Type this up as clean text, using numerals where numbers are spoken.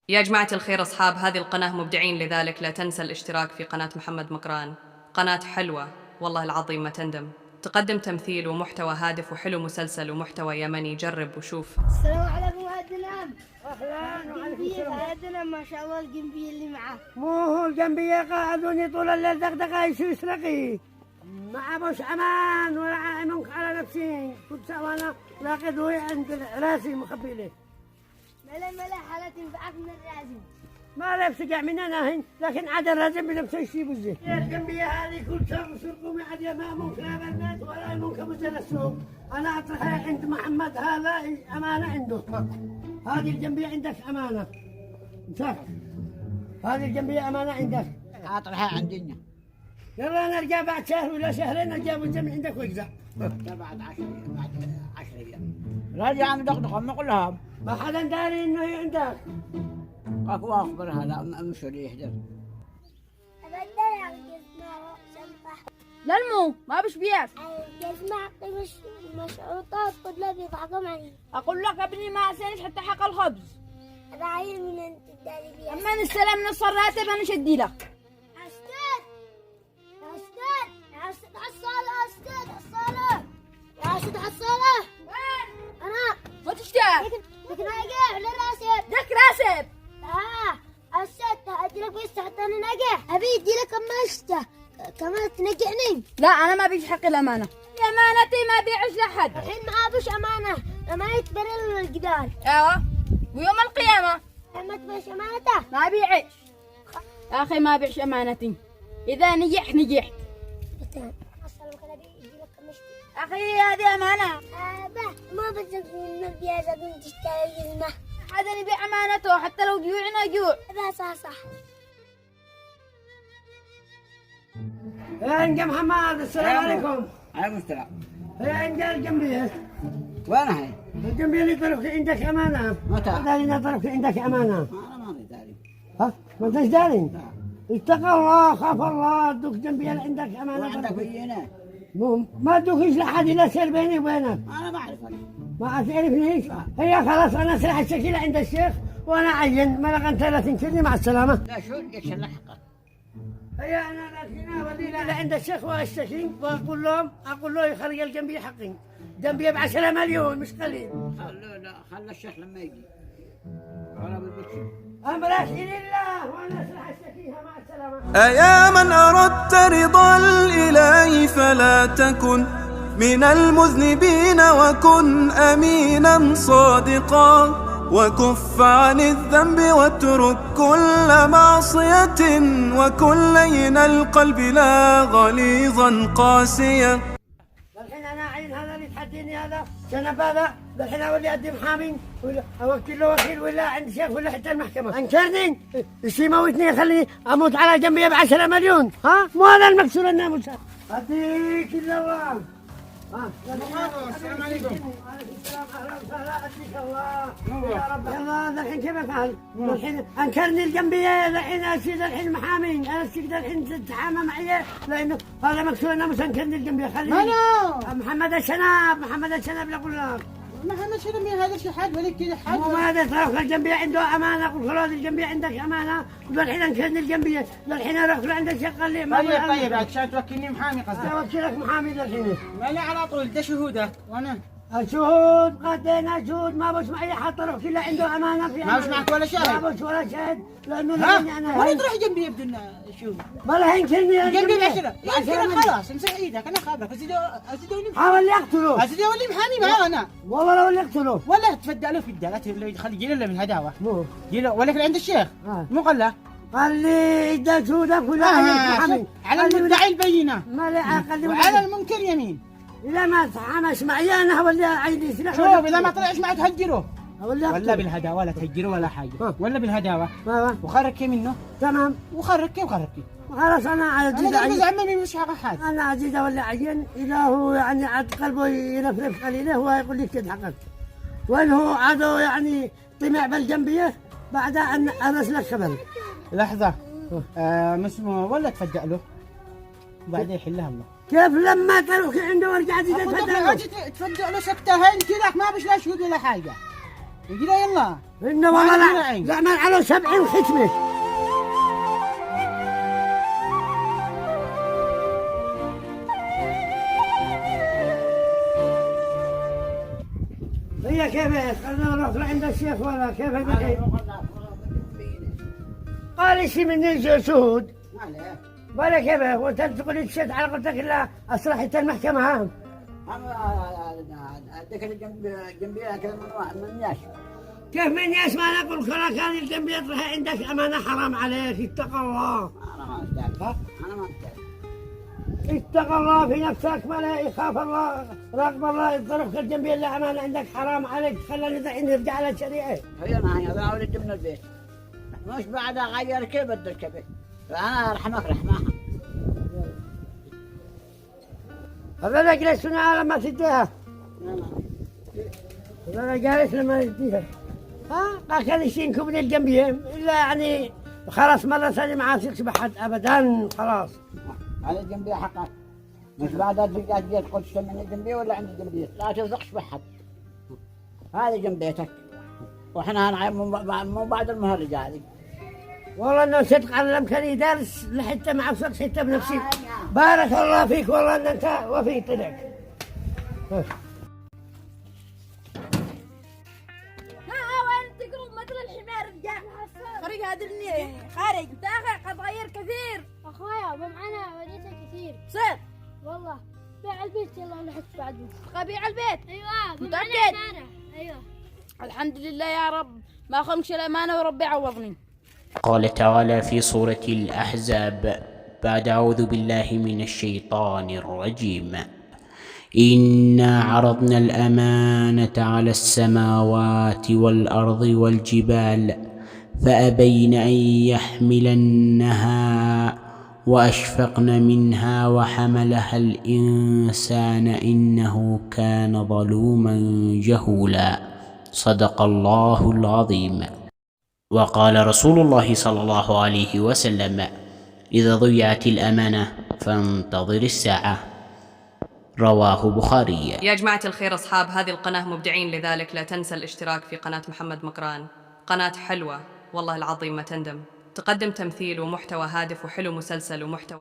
يا جماعة الخير أصحاب هذه القناة مبدعين، لذلك لا تنسى الاشتراك في قناة محمد مقران. قناة حلوة والله العظيم ما تندم، تقدم تمثيل ومحتوى هادف وحلو، مسلسل ومحتوى يمني، جرب وشوف. السلام عليكم عدنان. اهلا وعليكم السلام. عدنان ما شاء الله الجنبيه اللي معاه. مو هو الجنبية قاعدوني طول الليل دغدغه يسرقي ما ابوش امان ولا عينك على نفسي. كنت وانا لاقيته عند راسي مخبي له. ملا حالة تنفعك من الرازي. ما لبس قاع من انا هين، لكن عاد الرازم بنفس الشيء بالزين. الجنبية هذه كل شهر يسرقوا عاد ما ممكن ابد ولا ممكن مثل السوق. انا اطرحها عند محمد، هذا امانة عنده. هذه الجنبية عندك امانة. صح. هذه الجنبية امانة عندك. اطرحها عندنا. يلا نرجع بعد شهر ولا شهرين نرجع والجمع عندك ويجزع. بعد 10 ايام راجع مدقدقه ما كلها ما حدا داري انه هي عندك. اكو اخبرها لا مش اللي يحضر. لا المو ما بش بيعرف. يسمع مش عطاف قد لا بيضحكوا معي. اقول لك ابني ما اسالش حتى حق الخبز. راعي من انت الداري بيها. اما نستلم نص الراتب انا شدي لك. عسد حصالة أستاذ حصالة يا عسد حصالة. وين؟ أنا ما تشتاق لكن ناقع ولا راسب لك راسب. أستاذ أدي لك بس حتى أنا ناقع أبي أدي لك مشته كمان تنقعني. لا انا ما بيش حق الامانه، امانتي ما بيعش لحد. الحين ما أبوش أمانة، أمانة تبرر الجدال. ايوه ويوم القيامه ما تبش أمانته ما بيعيش. يا اخي ما بيعش امانتي، اذا نجحت نجحت. اخي هذه امانه. ما بدك نبي هذا بنت تشتري جزمة. هذا نبيع امانته حتى لو جوعنا جوع. هذا صح. يا عند محمد السلام عليكم. عليكم السلام. يا عند الجنبية. وين هي؟ الجنبية اللي طرفك عندك امانة. متى؟ هذا اللي طرفك عندك امانة. انا ما داري. ها؟ ما انتش داري؟ اتقى الله خاف الله ادوك جنبية اللي عندك امانة. وين عندك بينا؟ ما ادوكيش لحد الا سير بيني وبينك. انا ما اعرف انا. ما تعرفنيش؟ هي خلاص انا اسرح الشكيلة عند الشيخ وانا عين ملقا انت لا تنكرني مع السلامة. لا شو ليش لحقك؟ هي انا لكن اودي عند الشيخ واشتكي واقول له يخرج الجنبية حقي. جنبية ب10 مليون مش قليل. خلى الشيخ لما يجي. ولا بالبكر. امرك لله وانا اسرح الشكيها مع السلامة. أيا من أردت رضا الإله فلا تكن من المذنبين، وكن أمينا صادقا، وكف عن الذنب واترك كل معصية، وكن لين القلب لا غليظا قاسيا. الحين انا عين هذا اللي تحديني هذا شنب هذا، الحين اولي اقدم محامي ولا اوكل له وكيل ولا عند شيخ ولا حتى المحكمة. انكرني ايش يموتني يخلي اموت على جنبي ب10 مليون. ها مو هذا المكسور الناموس. اديك الله. السلام عليكم. وعليكم السلام اهلا وسهلا اديك الله. يا رب يلا الحين كيف افعل؟ الحين انكرني الجنبيه الحين اشيل الحين محامي انا تقدر الحين تتحامى معي لانه هذا مكسور الناموس. انكرني الجنبيه خليني. محمد الشناب يقول لك. محمد شنو من هذا الشحات ولا كذا حد؟ مو هذا طرف الجنبيه عنده امانه. قلت له هذه الجنبيه عندك امانه والحين انكرني الجنبيه. الحين اروح له عند الشيخ قال لي طيب عشان توكلني محامي قصدك؟ اوكلك محامي الحين. لا على طول ده شهودك وانا الشهود قدينا شهود ما بش معي حتى اروح كله عنده امانه في ما بش معك ولا شاهد؟ ما بش ولا شاهد لانه ها؟ ولا تروح جنبي بدون شهود؟ ولا ينكرني جنبي ب10 خلاص امسح ايدك انا خابرك ازيدوني حاول يقتله. ازيدوني محامي معاه انا والله لو يقتله ولا تفدى له في الدار خلي يجي له من هداوه مو يجي ولا في عند الشيخ مو قال له قال لي ادى شهودك ولا محامي على المدعي البينه ما لا قال وعلى المنكر يمين. اذا ما تحامش معي انا ولا عيني سلاح. شوف اذا ما طلعش معك تهجره ولا بالهداوه ولا تهجره ولا حاجه ولا بالهداوه وخرك منه تمام وخرك خلاص انا عزيز عمي مش حق حد. انا عزيز ولا عين اذا هو يعني عاد قلبه يرفرف قليله هو يقول لك كده حقك وين هو عادوا يعني طمع بالجنبيه بعد ان ارسل لك خبر. لحظه اسمه ولا تفدأ له وبعدين يحلها الله. كيف لما تروح عنده ورجع تفدأ له؟ تفدأ له سكتة هين كذا ما بش لا شهود ولا حاجه. يجي لا يلا. إنه والله لا ما على 70 ختمة. هي كيف خلنا نروح لعند الشيخ ولا كيف الحين؟ قال شي من الجسود. ولا كيف وانت تقول تشد على قلتك لا اصلحة المحكمة ها؟ الذكر الجنبية كذا من ياش. كيف من ياش ما نقول كلا كان الجنبية تروح عندك أمانة حرام عليك اتق الله. أنا ما أستاهل. أنا ما أستاهل. اتق الله في نفسك ولا يخاف الله راقب الله يضربك الجنبية اللي أمانة عندك حرام عليك خلينا دحين نرجع على الشريعة. هي أنا أولد من البيت. مش بعد أغير كيف بدل كيف. فأنا أرحمك رحمها. هذا جلس هنا لما تديها. هذا جالس لما تديها. ها كان يشينكم من الجنبية إلا يعني خلاص مرة ثانية ما عاد يكسب أحد أبدا خلاص. هذا الجنبية حقك. مش بعد الزجاج جيت قلت من الجنبية ولا عند الجنبية لا تثقش بحد. هذه جنبيتك. وإحنا مو بعد المهرجة هذه. والله انه صدق علمتني درس لحتى مع نفسك حتى بنفسي. بارك الله فيك والله ان انت وفي طلعك. وين تقرب مثل الحمار رجع خرج هذا خارج انت اخي قد غير كثير. اخويا معنا وليته كثير. صير والله بيع البيت يلا نحس بعد. بيع البيت. ايوه متأكد؟ ايوه الحمد لله يا رب ما خلقش الامانه وربي عوضني. قال تعالى في سورة الأحزاب بعد أعوذ بالله من الشيطان الرجيم إنا عرضنا الأمانة على السماوات والأرض والجبال فأبين أن يحملنها وأشفقن منها وحملها الإنسان إنه كان ظلوما جهولا صدق الله العظيم. وقال رسول الله صلى الله عليه وسلم إذا ضيعت الأمانة فانتظر الساعة رواه بخاري. يا جماعة الخير أصحاب هذه القناة مبدعين لذلك لا تنسى الاشتراك في قناة محمد مقران. قناة حلوة والله العظيم ما تندم، تقدم تمثيل ومحتوى هادف وحلو مسلسل ومحتوى